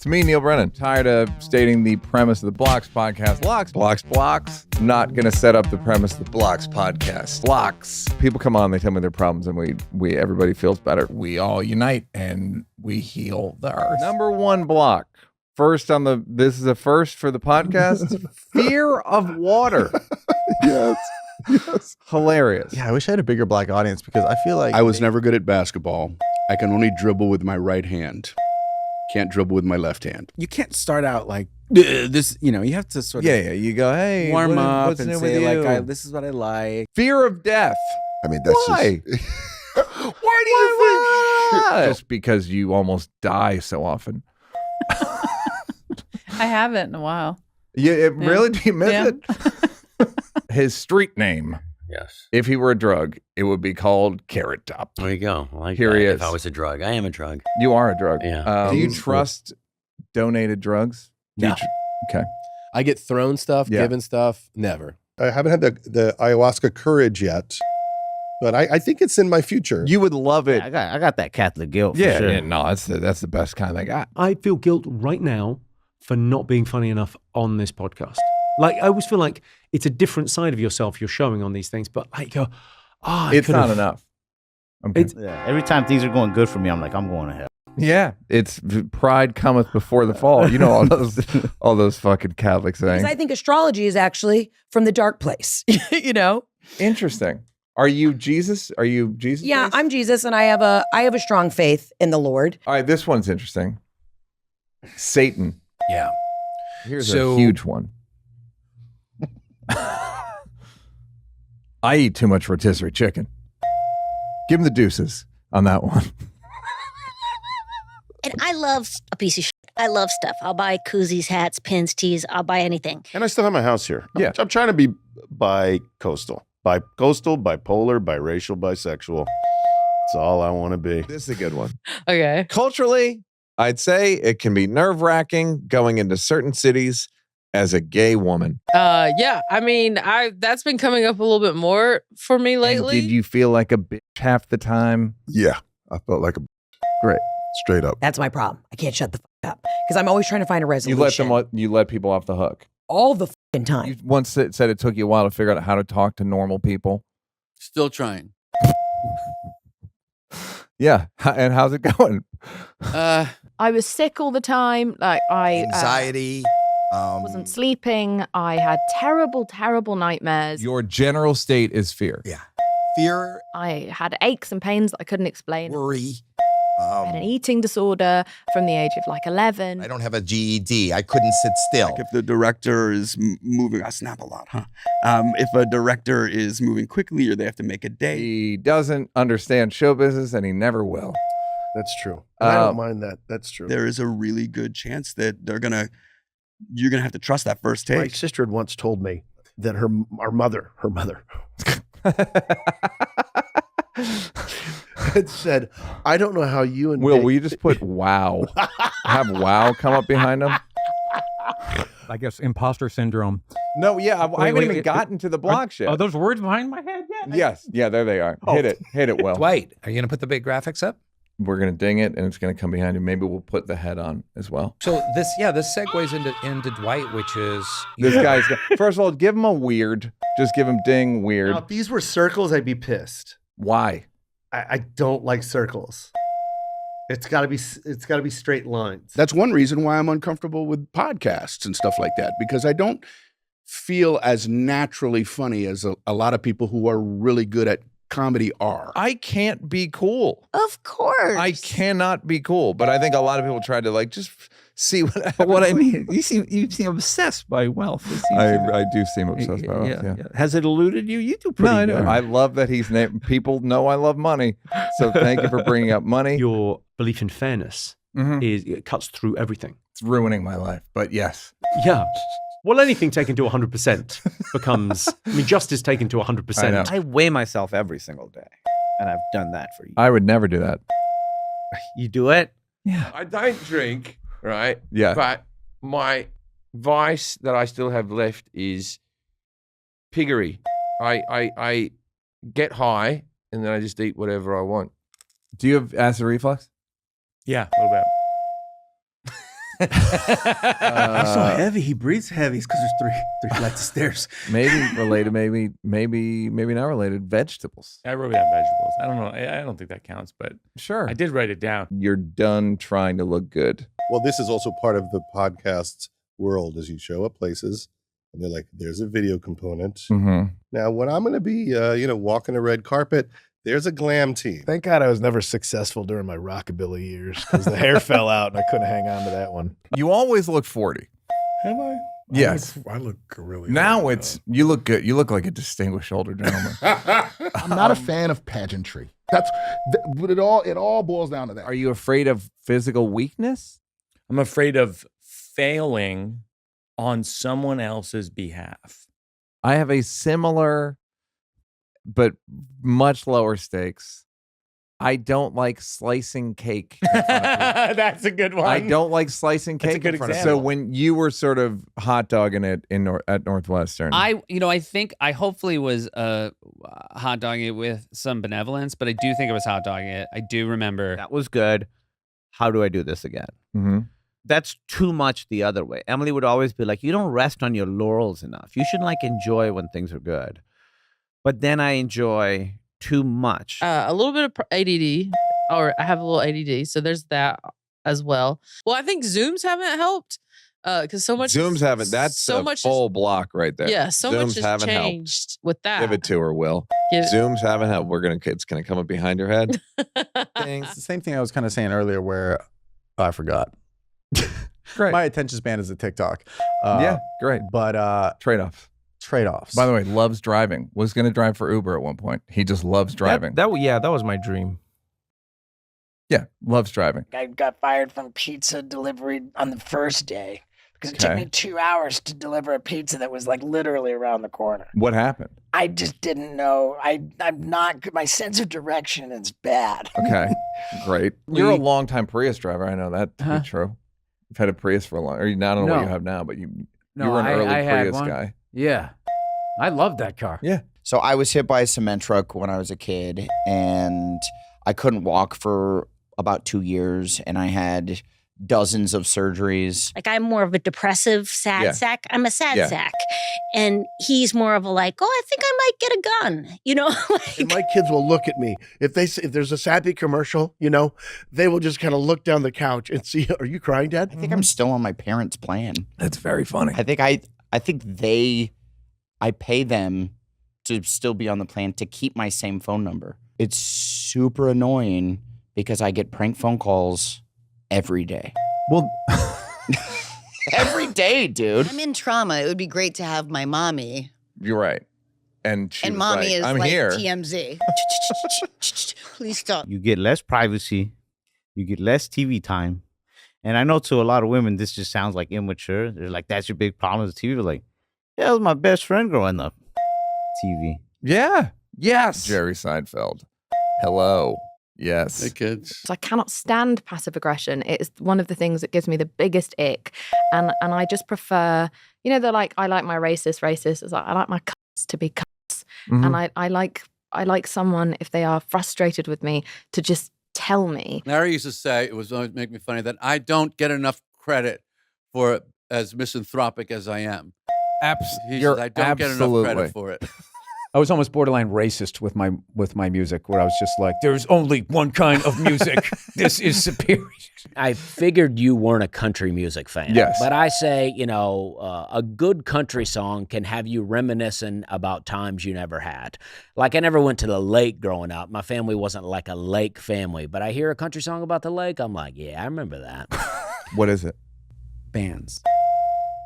It's me, Neil Brennan. Tired of stating the premise of the Blocks podcast. Blocks. Not going to set up the premise of the Blocks podcast. Blocks. People come on, they tell me their problems, and we everybody feels better. We all unite and we heal the earth. Number one block. First on the, this is a first for the podcast. Fear of water. Yes. Hilarious. Yeah, I wish I had a bigger black audience because I feel like I was never good at basketball. I can only dribble with my right hand. Can't dribble with my left hand. You can't start out like this, you have to sort of You go, hey, warm up what's and new say with you? like, this is what I like. Fear of death. I mean, that's Why? just... Why do you think? Just because you almost die so often. I haven't in a while. Really? Do you miss Yeah. it? His street name, Yes. if he were a drug, it would be called Carrot Top. There you go. I like Here that. he is. If I was a drug. I am a drug. You are a drug. Yeah. Do you trust donated drugs? Do you No. okay. I get thrown stuff, Yeah. given stuff. Never. I haven't had the ayahuasca courage yet, but I think it's in my future. You would love it. I got that Catholic guilt. For Yeah, sure. yeah, no, that's the best kind I got. I feel guilt right now for not being funny enough on this podcast. Like, I always feel like it's a different side of yourself you're showing on these things, but I go, It's not enough. Okay. Yeah, every time things are going good for me, I'm like, I'm going to hell. Yeah, it's pride cometh before the fall. You know all those fucking Catholic Because sayings. I think astrology is actually from the dark place. Interesting. Are you Jesus? Are you Jesus? Yeah, based? I'm Jesus, and I have a strong faith in the Lord. All right, this one's interesting. Satan. Yeah. Here's So- a huge one. I eat too much rotisserie chicken. Give him the deuces on that one. And I love a piece of shit. I love stuff. I'll buy koozies, hats, pins, tees. I'll buy anything. And I still have my house here. Yeah. I'm trying to be bi-coastal. Bi-coastal, bipolar, biracial, bisexual. That's all I want to be. This is a good one. Okay. Culturally, I'd say it can be nerve-wracking going into certain cities as a gay woman. Yeah. I mean, that's been coming up a little bit more for me lately. And did you feel like a bitch half the time? Yeah, I felt like a Great. straight up. That's my problem. I can't shut the fuck up because I'm always trying to find a resolution. You let people off the hook. all the fucking time. You once said it took you a while to figure out how to talk to normal people. Still trying. Yeah. And how's it going? I was sick all the time. Like Anxiety. wasn't sleeping. I had terrible, terrible nightmares. Your general state is fear. Yeah. Fear, I had aches and pains that I couldn't explain. worry. I had an eating disorder from the age of like 11. I don't have a GED. I couldn't sit still. Like if the director is moving, I snap a lot, huh? If a director is moving quickly or they have to make a date. He doesn't understand show business and he never will. That's true. And I don't mind that. That's true. There is a really good chance that you're gonna have to trust that first My take. sister had once told me that her mother had said, I don't know how you and Will, Dave-" will you just put wow? Have wow come up behind him? I guess imposter syndrome. No, yeah. I haven't even wait, gotten to the blocks yet. Are those words behind my head yet? Yes. Yeah, there they are. Oh. Hit it, Will. Wait, are you going to put the big graphics up? We're going to ding it and it's going to come behind you. Maybe we'll put the head on as well. So this segues into Dwight, which is This guy's first of all, give him a weird. Just give him ding weird. Now, if these were circles, I'd be pissed. Why? I don't like circles. It's got to be straight lines. That's one reason why I'm uncomfortable with podcasts and stuff like that, because I don't feel as naturally funny as a lot of people who are really good at comedy are. I can't be cool. Of course. I cannot be cool, but I think a lot of people try to like just see what happens. But what I mean, you seem obsessed by wealth. I do seem obsessed by wealth. Yeah. Has it eluded you? You do pretty No, I good. know. I love that he's named. People know I love money, so thank you for bringing up money. Your belief in fairness it cuts through everything. It's ruining my life, but yes. Yeah. Well, anything taken to 100% becomes, justice taken to 100%. I weigh myself every single day, and I've done that for you. I would never do that. You do it? Yeah. I don't drink, right? Yeah. But my vice that I still have left is piggery. I get high and then I just eat whatever I want. Do you have acid reflux? Yeah, a little bit. He's so heavy. He breathes heavy. It's because there's three flights of stairs. Maybe related, maybe not related. Vegetables. I wrote down vegetables. I don't know. I don't think that counts, but sure. I did write it down. You're done trying to look good. Well, this is also part of the podcast world as you show up places and they're like, there's a video component. Mm-hmm. Now, when I'm going to be, walking a red carpet, there's a glam team. Thank God I was never successful during my rockabilly years because the hair fell out and I couldn't hang on to that one. You always look 40. Have I? Yes. I look really now old it's you look good. You look like a distinguished older gentleman. I'm not a fan of pageantry. But it all boils down to that. Are you afraid of physical weakness? I'm afraid of failing on someone else's behalf. I have a similar but much lower stakes. I don't like slicing cake. That's a good one. I don't like slicing That's a cake good in front of. example. So when you were sort of hot dogging it at Northwestern, I think I hopefully was hot dogging it with some benevolence, but I do think I was hot dogging it. I do remember. That was good. How do I do this again? Mm-hmm. That's too much the other way. Emily would always be like, you don't rest on your laurels enough. You should enjoy when things are good. But then I enjoy too much. A little bit of ADD, or I have a little ADD, so there's that as well. Well, I think Zooms haven't helped because so much Zooms haven't. That's so a much full block right there. Yeah, so Zooms much has haven't changed with that. Give it to her, Will. Zooms haven't helped. It's gonna come up behind your head. It's the same thing I was kind of saying earlier where I forgot. Great. My attention span is a TikTok. Yeah, great. But trade-offs. By the way, loves driving. Was going to drive for Uber at one point. He just loves driving. That was my dream. Yeah, loves driving. I got fired from pizza delivery on the first day because it took Okay. me 2 hours to deliver a pizza that was literally around the corner. What happened? I just didn't know. I'm not good. My sense of direction is bad. Okay, great. You're a longtime Prius driver. I know that to be true. You've had a Prius for a long. Or I don't know what you have now, but you were an early Prius guy. Yeah. I love that car. Yeah. So I was hit by a cement truck when I was a kid, and I couldn't walk for about 2 years, and I had dozens of surgeries. Like I'm more of a depressive, sad sack. I'm a sad sack. And he's more of a I think I might get a gun. And my kids will look at me. If there's a sappy commercial, they will just kind of look down the couch and see, are you crying, Dad? I think I'm still on my parents' plan. That's very funny. I think I pay them to still be on the plan to keep my same phone number. It's super annoying because I get prank phone calls every day. Well, every day, dude. I'm in trauma. It would be great to have my mommy. You're right. And she was mommy like, is I'm like here. TMZ. Please stop. You get less privacy. You get less TV time. And I know to a lot of women, this just sounds like immature. They're like, that's your big problem with TV. We're like, yeah, it was my best friend growing up. TV. Yeah. Yes. Jerry Seinfeld. Hello. Yes. Hey, kids. So I cannot stand passive aggression. It is one of the things that gives me the biggest ick. And I just prefer, they're like, I like my racist. It's like, I like my cunts to be cunts. Mm-hmm. And I like someone, if they are frustrated with me, to just tell me. Larry used to say, it was always make me funny, that I don't get enough credit for as misanthropic as I am. He says, I don't get enough credit for it. I was almost borderline racist with my music, where I was just like, "There's only one kind of music. This is superior." I figured you weren't a country music fan. Yes. But I say, a good country song can have you reminiscing about times you never had. Like I never went to the lake growing up. My family wasn't like a lake family, but I hear a country song about the lake. I'm like, yeah, I remember that. What is it? Bands.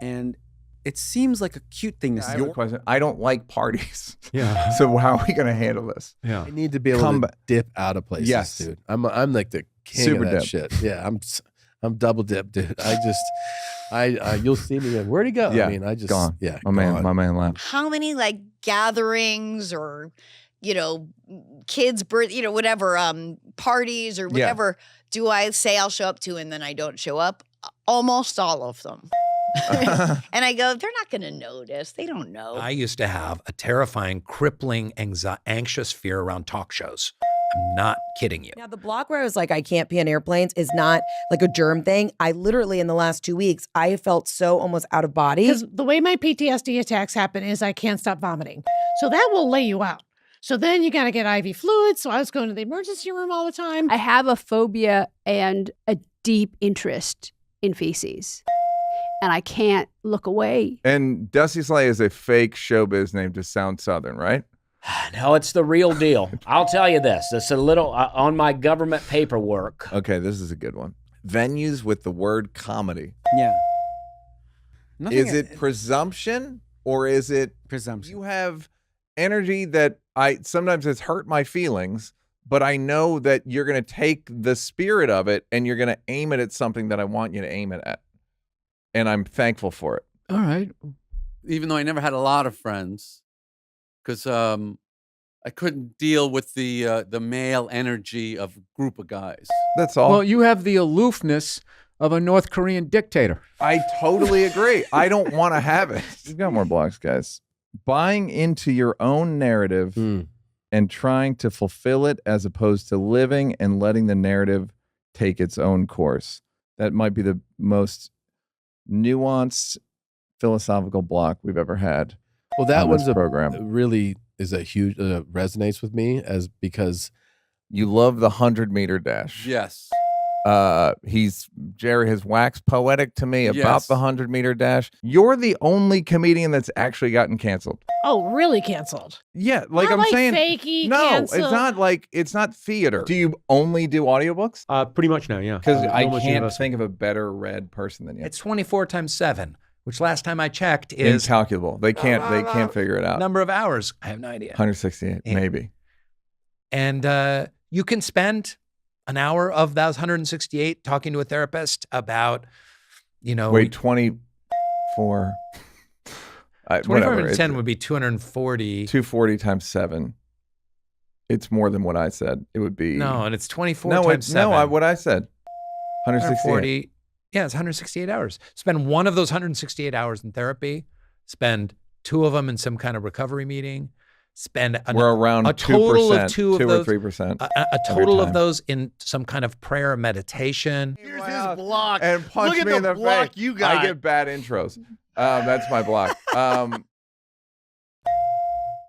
And it seems like a cute thing to I say. have a question. I don't like parties. Yeah. So how are we going to handle this? Yeah. I need to be able to dip out of places, Yes. dude. I'm like the king Super of that dip. shit. Yeah, I'm double dip, dude. You'll see me. Where'd he go? Yeah. I mean, I just Gone. Yeah, My man left. How many gatherings or, kids' birth, whatever, parties or whatever do I say I'll show up to and then I don't show up? Almost all of them. And I go, they're not going to notice. They don't know. I used to have a terrifying, crippling, anxious fear around talk shows. I'm not kidding you. Now, the block where I was like, I can't pee on airplanes is not like a germ thing. I literally, in the last 2 weeks, I have felt so almost out of body. Because the way my PTSD attacks happen is I can't stop vomiting. So that will lay you out. So then you got to get IV fluids. So I was going to the emergency room all the time. I have a phobia and a deep interest in feces. And I can't look away. And Dusty Slay is a fake showbiz name to sound Southern, right? No, it's the real deal. I'll tell you this. It's a little on my government paperwork. Okay, this is a good one. Venues with the word comedy. Yeah. Is it presumption or is it presumption? You have energy that sometimes has hurt my feelings, but I know that you're going to take the spirit of it and you're going to aim it at something that I want you to aim it at. And I'm thankful for it. All right. Even though I never had a lot of friends, because I couldn't deal with the male energy of a group of guys. That's all. Well, you have the aloofness of a North Korean dictator. I totally agree. I don't want to have it. We've got more blocks, guys. Buying into your own narrative and trying to fulfill it as opposed to living and letting the narrative take its own course. That might be the most nuanced philosophical block we've ever had. Well, that one's program really is a huge resonates with me because you love the 100-meter dash. Yes. Jerry has waxed poetic to me about the 100-meter dash. You're the only comedian that's actually gotten canceled. Oh, really canceled? Yeah, like Not I'm saying, fakey, no, canceled. it's not theater. Do you only do audiobooks? Pretty much now, yeah. Because I Almost can't universal. think of a better read person than you. It's 24 times 7, which last time I checked is incalculable. They can't figure it out. Number of hours. I have no idea. 168, maybe. And you can spend an hour of those 168 talking to a therapist about, Wait, 24. 24 and 10 would be 240. 240 times 7. It's more than what I said. It would be. No, and it's 24 times 7. No, what I said. 168. Yeah, it's 168 hours. Spend one of those 168 hours in therapy. Spend 2 of them in some kind of recovery meeting. We're around a total 2%, of 2 of 2 those, or 3%. A total of those in some kind of prayer meditation. Here's his block. And punch Look me at in the block face. you got. I get bad intros. That's my block.